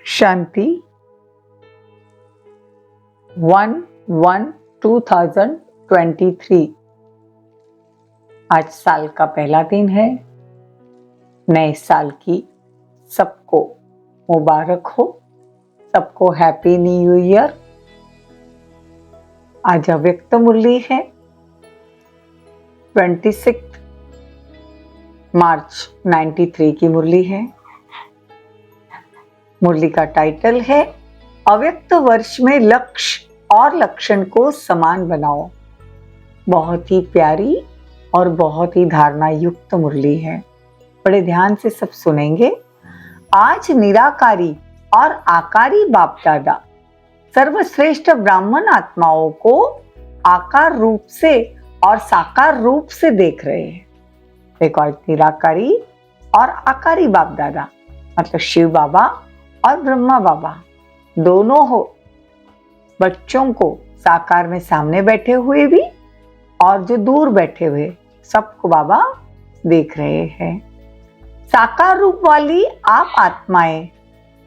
शांति 1/1/2023। आज साल का पहला दिन है। नए साल की सबको मुबारक हो, सबको हैप्पी न्यू ईयर। आज अव्यक्त मुरली है 26 मार्च 93 की मुरली है। मुरली का टाइटल है अव्यक्त वर्ष में लक्ष्य और लक्षण को समान बनाओ। बहुत ही प्यारी और बहुत ही धारणा युक्त मुरली है। बड़े ध्यान से सब सुनेंगे। आज निराकारी और आकारी बाप दादा सर्वश्रेष्ठ ब्राह्मण आत्माओं को आकार रूप से और साकार रूप से देख रहे हैं। देखो, आज निराकारी और आकारी बाप दादा मतलब शिव बाबा और ब्रह्मा बाबा दोनों हो। बच्चों को साकार में सामने बैठे हुए भी और जो दूर बैठे हुए सबको बाबा देख रहे हैं। साकार रूप वाली आप आत्माएं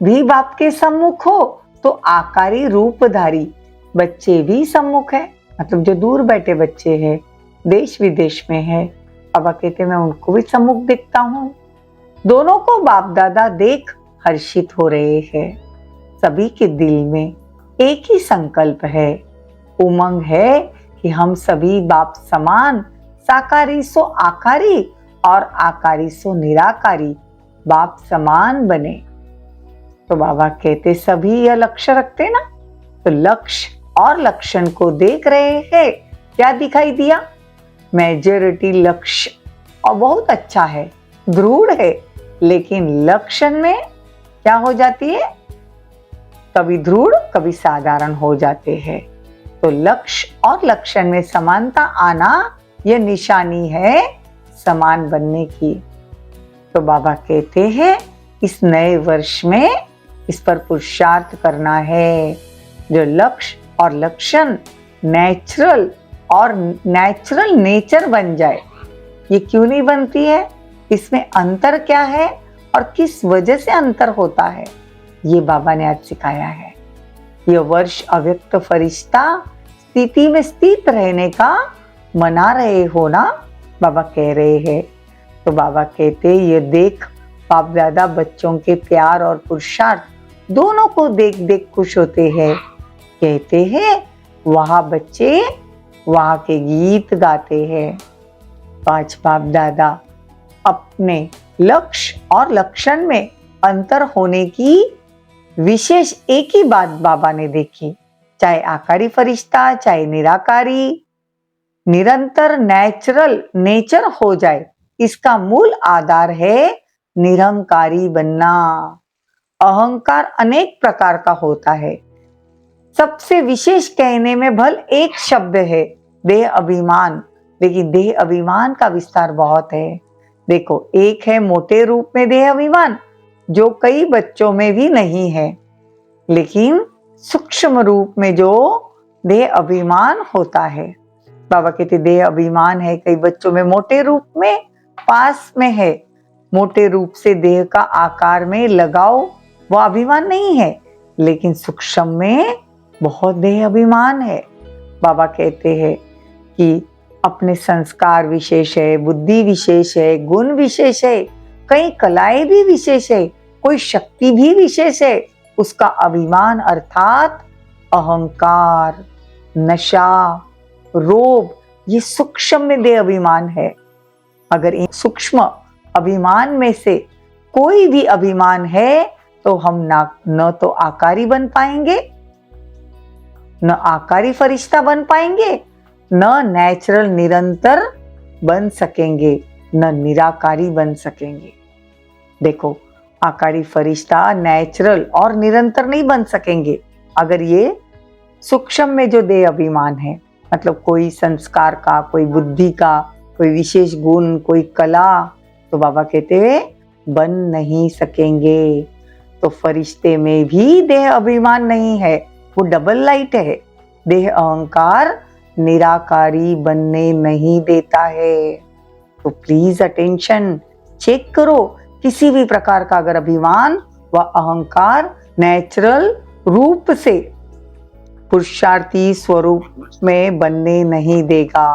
भी बाप के सम्मुख हो तो आकारी रूपधारी बच्चे भी सम्मुख है। मतलब जो दूर बैठे बच्चे हैं, देश विदेश में है, बाबा कहते मैं उनको भी सम्मुख देखता हूँ। दोनों को बाप दादा देख हर्षित हो रहे हैं। सभी के दिल में एक ही संकल्प है, उमंग है कि हम सभी बाप समान साकारी सो आकारी और आकारी सो निराकारी बाप समान बने। तो बाबा कहते सभी यह लक्ष्य रखते ना, तो लक्ष्य और लक्षण को देख रहे हैं। क्या दिखाई दिया? मेजॉरिटी लक्ष्य और बहुत अच्छा है, दृढ़ है, लेकिन लक्षण में क्या हो जाती है? कभी दृढ़ कभी साधारण हो जाते हैं। तो लक्ष्य और लक्षण में समानता आना यह निशानी है समान बनने की। तो बाबा कहते हैं इस नए वर्ष में इस पर पुरुषार्थ करना है। जो लक्ष्य और लक्षण नेचुरल और नेचुरल नेचर बन जाए। ये क्यों नहीं बनती है? इसमें अंतर क्या है और किस वजह से अंतर होता है, ये बाबा ने आज सिखाया है। यह वर्ष अव्यक्त फरिश्ता स्थिति में स्थित रहने का मना रहे हो ना, बाबा कह रहे हैं। तो बाबा कहते ये देख बाप दादा बच्चों के प्यार और पुरुषार्थ दोनों को देख देख खुश होते हैं। कहते हैं वहाँ बच्चे वहाँ के गीत गाते हैं। पांच बाप दादा अपने लक्ष्य और लक्षण में अंतर होने की विशेष एक ही बात बाबा ने देखी। चाहे आकारी फरिश्ता चाहे निराकारी निरंतर नेचुरल नेचर हो जाए, इसका मूल आधार है निरंकारी बनना। अहंकार अनेक प्रकार का होता है। सबसे विशेष कहने में भल एक शब्द है देह अभिमान, लेकिन देह अभिमान का विस्तार बहुत है। देखो, एक है मोटे रूप में देह अभिमान जो कई बच्चों में भी नहीं है, लेकिन सूक्ष्म रूप में जो देह अभिमान होता है। बाबा कहते देह अभिमान है कई बच्चों में मोटे रूप में पास में है। मोटे रूप से देह का आकार में लगाओ वो अभिमान नहीं है, लेकिन सूक्ष्म में बहुत देह अभिमान है। बाबा कहते हैं कि अपने संस्कार विशेष है, बुद्धि विशेष है, गुण विशेष है, कई कलाएं भी विशेष है, कोई शक्ति भी विशेष है। उसका अभिमान अर्थात अहंकार, नशा, रोब, ये सूक्ष्म में देह अभिमान है। अगर इन सूक्ष्म अभिमान में से कोई भी अभिमान है तो हम न तो आकारी बन पाएंगे, न आकारी फरिश्ता बन पाएंगे, न नेचुरल निरंतर बन सकेंगे, न निराकारी बन सकेंगे। देखो, आकारी फरिश्ता नेचुरल और निरंतर नहीं बन सकेंगे अगर ये सूक्ष्म में जो देह अभिमान है, मतलब कोई संस्कार का, कोई बुद्धि का, कोई विशेष गुण, कोई कला, तो बाबा कहते हैं बन नहीं सकेंगे। तो फरिश्ते में भी देह अभिमान नहीं है, वो डबल लाइट है। देह अहंकार निराकारी बनने नहीं देता है। तो प्लीज अटेंशन, चेक करो किसी भी प्रकार का अगर अभिमान व अहंकार नेचुरल रूप से पुरुषार्थी स्वरूप में बनने नहीं देगा।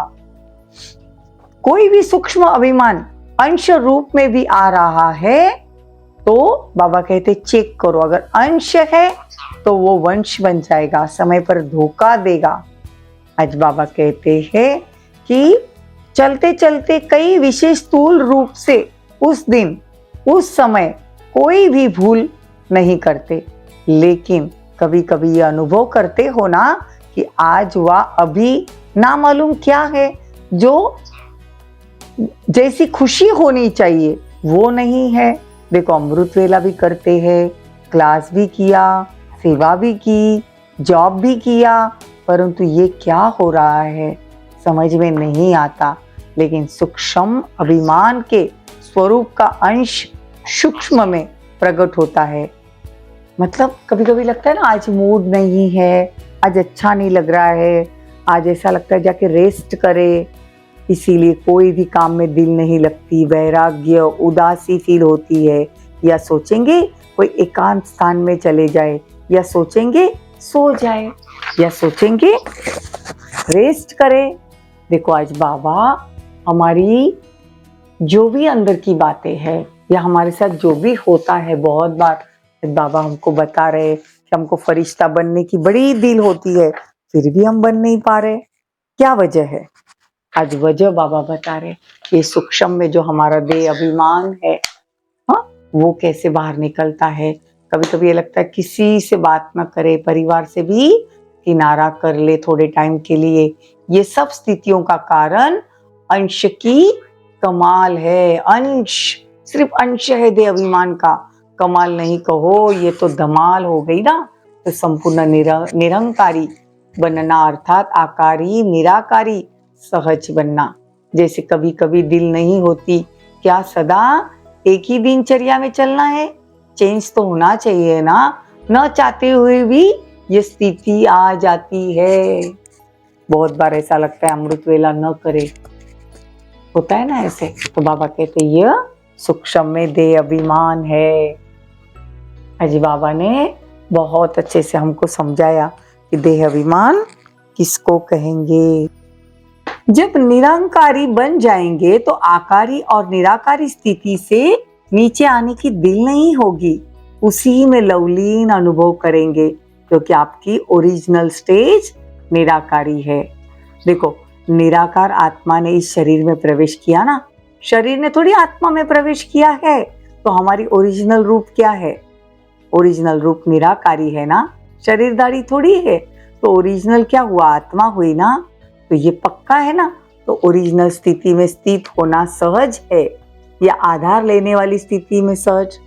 कोई भी सूक्ष्म अभिमान अंश रूप में भी आ रहा है तो बाबा कहते चेक करो, अगर अंश है तो वो वंश बन जाएगा, समय पर धोखा देगा। आज बाबा कहते हैं कि चलते चलते कई विशेष स्थूल रूप से उस दिन उस समय कोई भी भूल नहीं करते, लेकिन कभी कभी ये अनुभव करते हो ना कि आज वह अभी ना मालूम क्या है, जो जैसी खुशी होनी चाहिए वो नहीं है। देखो अमृत वेला भी करते हैं, क्लास भी किया, सेवा भी की, जॉब भी किया, परंतु ये क्या हो रहा है समझ में नहीं आता। लेकिन सूक्ष्म अभिमान के स्वरूप का अंश सूक्ष्म में प्रकट होता है। मतलब कभी कभी लगता है ना आज मूड नहीं है, आज अच्छा नहीं लग रहा है, आज ऐसा लगता है जाके रेस्ट करे, इसीलिए कोई भी काम में दिल नहीं लगती, वैराग्य उदासी फील होती है, या सोचेंगे कोई एकांत स्थान में चले जाए, या सोचेंगे सो जाए, या सोचेंगे रेस्ट करे। देखो आज बाबा हमारी जो भी अंदर की बातें हैं या हमारे साथ जो भी होता है, बहुत बार बाबा हमको बता रहे कि हमको फरिश्ता बनने की बड़ी दिल होती है, फिर भी हम बन नहीं पा रहे, क्या वजह है? आज वजह बाबा बता रहे, ये सूक्ष्म में जो हमारा देह अभिमान है, हाँ, वो कैसे बाहर निकलता है। कभी कभी ये लगता है किसी से बात ना करे, परिवार से भी किनारा कर ले थोड़े टाइम के लिए। ये सब स्थितियों का कारण अंश की कमाल है। अंश, सिर्फ अंश है देह अभिमान का, कमाल नहीं कहो, ये तो धमाल हो गई ना। तो संपूर्ण निरंकारी बनना अर्थात आकारी निराकारी सहज बनना। जैसे कभी कभी दिल नहीं होती, क्या सदा एक ही दिनचर्या में चलना है? चेंज तो होना चाहिए ना, न चाहते हुए भी ये स्थिति आ जाती है। बहुत बार ऐसा लगता है अमृत वेला न करे, होता है ना ऐसे। तो बाबा कहते ये सूक्ष्म में देह अभिमान है। अजी बाबा ने बहुत अच्छे से हमको समझाया कि देह अभिमान किसको कहेंगे। जब निरंकारी बन जाएंगे तो आकारी और निराकारी स्थिति से नीचे आने की दिल नहीं होगी, उसी में लवलीन अनुभव करेंगे, क्योंकि आपकी ओरिजिनल स्टेज निराकारी है। देखो निराकार आत्मा ने इस शरीर में प्रवेश किया ना, शरीर ने थोड़ी आत्मा में प्रवेश किया है। तो हमारी ओरिजिनल रूप क्या है? ओरिजिनल रूप निराकारी है ना, शरीरधारी थोड़ी है। तो ओरिजिनल क्या हुआ? आत्मा हुई ना। तो ये पक्का है ना। तो ओरिजिनल स्थिति में स्थित होना सहज है या आधार लेने वाली स्थिति में सहज?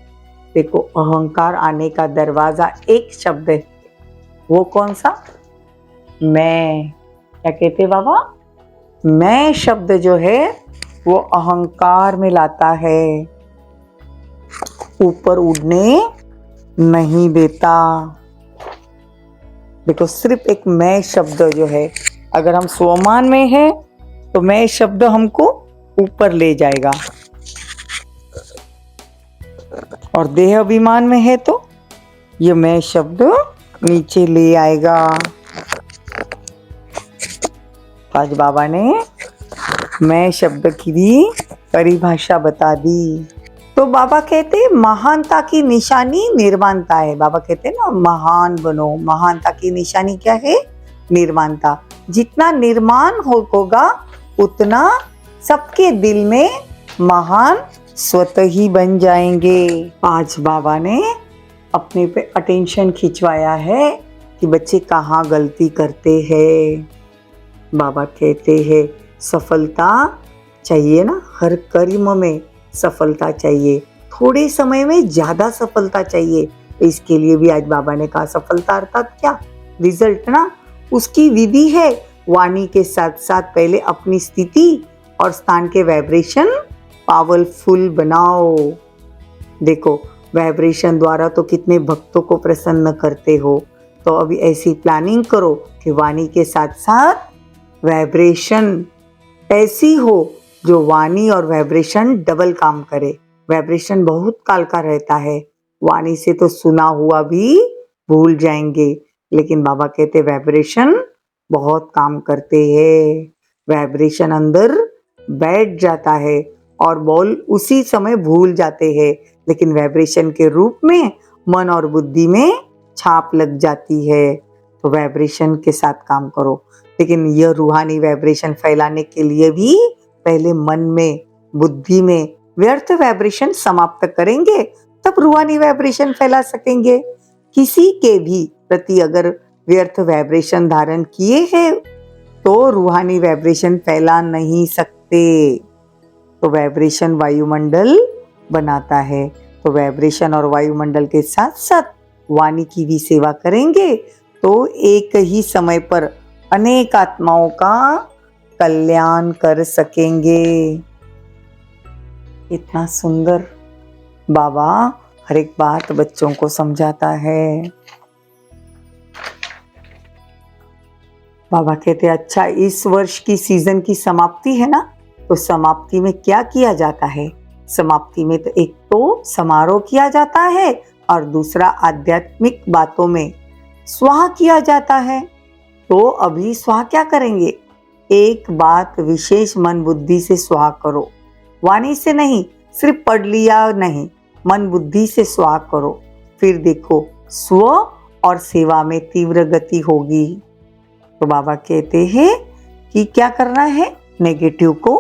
देखो अहंकार आने का दरवाजा एक शब्द है, वो कौन सा? मैं। क्या कहते बाबा? मैं शब्द जो है वो अहंकार में लाता है, ऊपर उड़ने नहीं देता। देखो सिर्फ एक मैं शब्द जो है, अगर हम स्वमान में है तो मैं शब्द हमको ऊपर ले जाएगा, और देह अभिमान में है तो ये मैं शब्द नीचे ले आएगा। आज बाबा ने मैं शब्द की भी परिभाषा बता दी। तो बाबा कहते महानता की निशानी निर्माणता है। बाबा कहते ना महान बनो, महानता की निशानी क्या है? निर्माणता। जितना निर्माण होगा उतना सबके दिल में महान स्वतः ही बन जाएंगे। आज बाबा ने अपने पे अटेंशन खिंचवाया है कि बच्चे कहाँ गलती करते हैं। बाबा कहते हैं सफलता चाहिए ना, हर कर्म में सफलता चाहिए, थोड़े समय में ज्यादा सफलता चाहिए। इसके लिए भी आज बाबा ने कहा सफलता अर्थात क्या? रिजल्ट ना। उसकी विधि है, वाणी के साथ साथ पहले अपनी स्थिति और स्थान के वाइब्रेशन पावरफुल बनाओ। देखो वाइब्रेशन द्वारा तो कितने भक्तों को प्रसन्न करते हो, तो अभी ऐसी प्लानिंग करो कि वाणी के साथ साथ वाइब्रेशन ऐसी हो जो वाणी और वाइब्रेशन डबल काम करे। वाइब्रेशन बहुत काल का रहता है, वाणी से तो सुना हुआ भी भूल जाएंगे, लेकिन बाबा कहते वाइब्रेशन बहुत काम करते हैं। वाइब्रेशन अंदर बैठ जाता है और बोल उसी समय भूल जाते हैं, लेकिन वाइब्रेशन के रूप में मन और बुद्धि में छाप लग जाती है। तो वाइब्रेशन के साथ काम करो, लेकिन यह रूहानी वाइब्रेशन फैलाने के लिए भी पहले मन में, बुद्धि में व्यर्थ वाइब्रेशन समाप्त करेंगे, तब रूहानी वाइब्रेशन फैला सकेंगे। किसी के भी प्रति अगर व्यर्थ वाइब्रेशन धारण किए हैं तो रूहानी वाइब्रेशन फैला नहीं सकते। तो वाइब्रेशन वायुमंडल बनाता है, तो वाइब्रेशन और वायुमंडल के साथ साथ वाणी की भी सेवा करेंगे तो एक ही समय पर अनेक आत्माओं का कल्याण कर सकेंगे। इतना सुंदर बाबा हर एक बात बच्चों को समझाता है। बाबा कहते अच्छा, इस वर्ष की सीजन की समाप्ति है ना, तो समाप्ति में क्या किया जाता है? समाप्ति में तो एक तो समारोह किया जाता है और दूसरा आध्यात्मिक बातों में स्वाहा किया जाता है। तो अभी स्वाहा क्या करेंगे? एक बात विशेष मन बुद्धि से स्वाहा करो, वाणी से नहीं, सिर्फ पढ़ लिया नहीं, मन बुद्धि से स्वाहा करो। फिर देखो स्व और सेवा में तीव्र गति होगी। तो बाबा कहते हैं कि क्या करना है? नेगेटिव को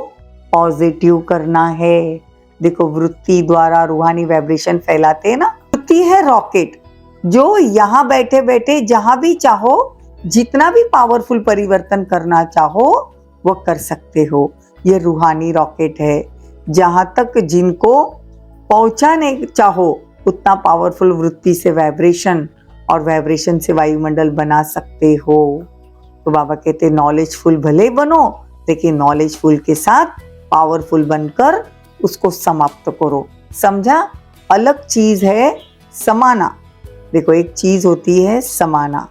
पॉजिटिव करना है। देखो वृत्ति द्वारा रूहानी वाइब्रेशन फैलाते हैं ना। वृत्ति है रॉकेट, जो यहाँ बैठे बैठे जहां भी चाहो, जितना भी पावरफुल परिवर्तन करना चाहो वो कर सकते हो। ये रूहानी रॉकेट है, जहां तक जिनको पहुंचाने चाहो उतना पावरफुल वृत्ति से वाइब्रेशन और वाइब्रेशन से वायुमंडल बना सकते हो। तो बाबा कहते नॉलेजफुल भले बनो, लेकिन नॉलेजफुल के साथ पावरफुल बनकर उसको समाप्त करो। समझा? अलग चीज है समाना। देखो एक चीज होती है समाना,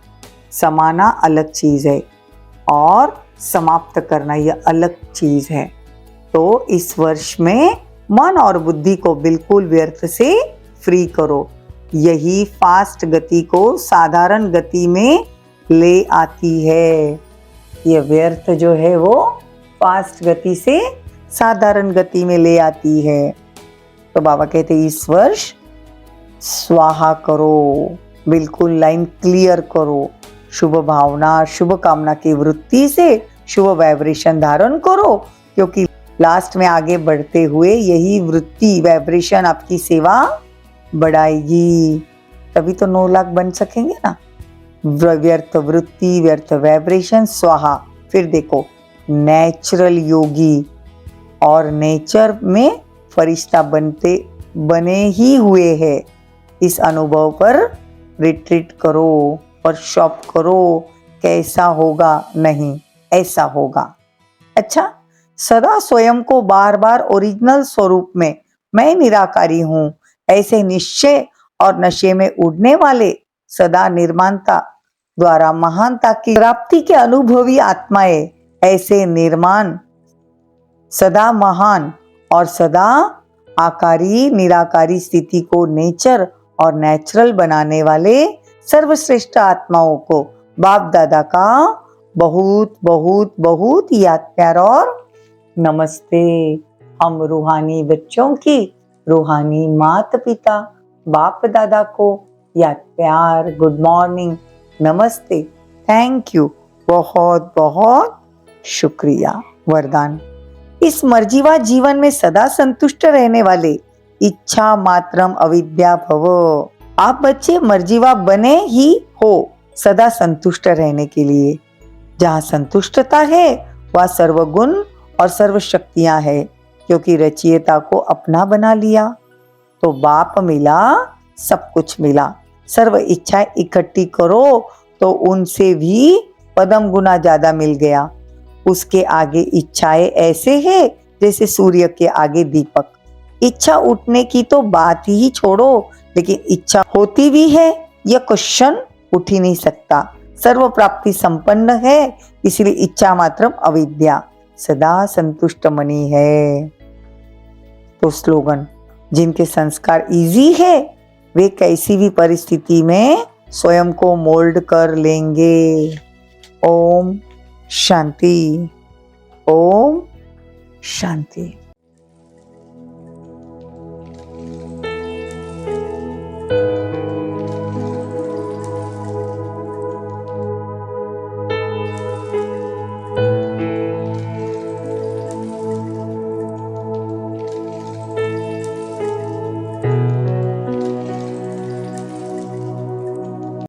समाना अलग चीज है और समाप्त करना यह अलग चीज है। तो इस वर्ष में मन और बुद्धि को बिल्कुल व्यर्थ से फ्री करो। यही फास्ट गति को साधारण गति में ले आती है। यह व्यर्थ जो है वो फास्ट गति से साधारण गति में ले आती है। तो बाबा कहते इस वर्ष स्वाहा करो, बिल्कुल लाइन क्लियर करो, शुभ भावना शुभ कामना की वृत्ति से शुभ वाइब्रेशन धारण करो, क्योंकि लास्ट में आगे बढ़ते हुए यही वृत्ति वाइब्रेशन आपकी सेवा बढ़ाएगी। तभी तो 9 लाख बन सकेंगे ना। व्यर्थ वृत्ति, व्यर्थ वाइब्रेशन, स्वाहा। फिर देखो नेचुरल योगी और नेचर में फरिश्ता बने ही हुए हैं। इस अनुभव पर रिट्रीट करो, वर्कशॉप करो। कैसा होगा? नहीं, ऐसा होगा। अच्छा, सदा स्वयं को बार बार ओरिजिनल स्वरूप में मैं निराकारी हूँ ऐसे निश्चय और नशे में उड़ने वाले सदा निर्माणता द्वारा महानता की प्राप्ति के अनुभवी आत्माएं, ऐसे निर्माण सदा महान और सदा आकारी निराकारी स्थिति को नेचर और नेचुरल बनाने वाले सर्वश्रेष्ठ आत्माओं को बाप दादा का बहुत बहुत बहुत याद प्यार और नमस्ते। हम रूहानी बच्चों की रूहानी माता पिता बाप दादा को याद प्यार, गुड मॉर्निंग, नमस्ते, थैंक यू, बहुत बहुत शुक्रिया। वरदान, इस मर्जीवा जीवन में सदा संतुष्ट रहने वाले इच्छा मात्रम अविद्या भव। आप बच्चे मर्जीवा बने ही हो सदा संतुष्ट रहने के लिए। जहाँ संतुष्टता है वह सर्वगुण और सर्व शक्तियां है, क्योंकि रचयिता को अपना बना लिया तो बाप मिला, सब कुछ मिला। सर्व इच्छाएं इकट्ठी करो तो उनसे भी पदम गुना ज्यादा मिल गया। उसके आगे इच्छाएं ऐसे है जैसे सूर्य के आगे दीपक। इच्छा उठने की तो बात ही छोड़ो, लेकिन इच्छा होती भी है यह क्वेश्चन उठ ही नहीं सकता। सर्व प्राप्ति संपन्न है, इसलिए इच्छा मात्रम अविद्या, सदा संतुष्ट मनी है। तो स्लोगन, जिनके संस्कार इजी है वे कैसी भी परिस्थिति में स्वयं को मोल्ड कर लेंगे। ओम शांति। ओम शांति।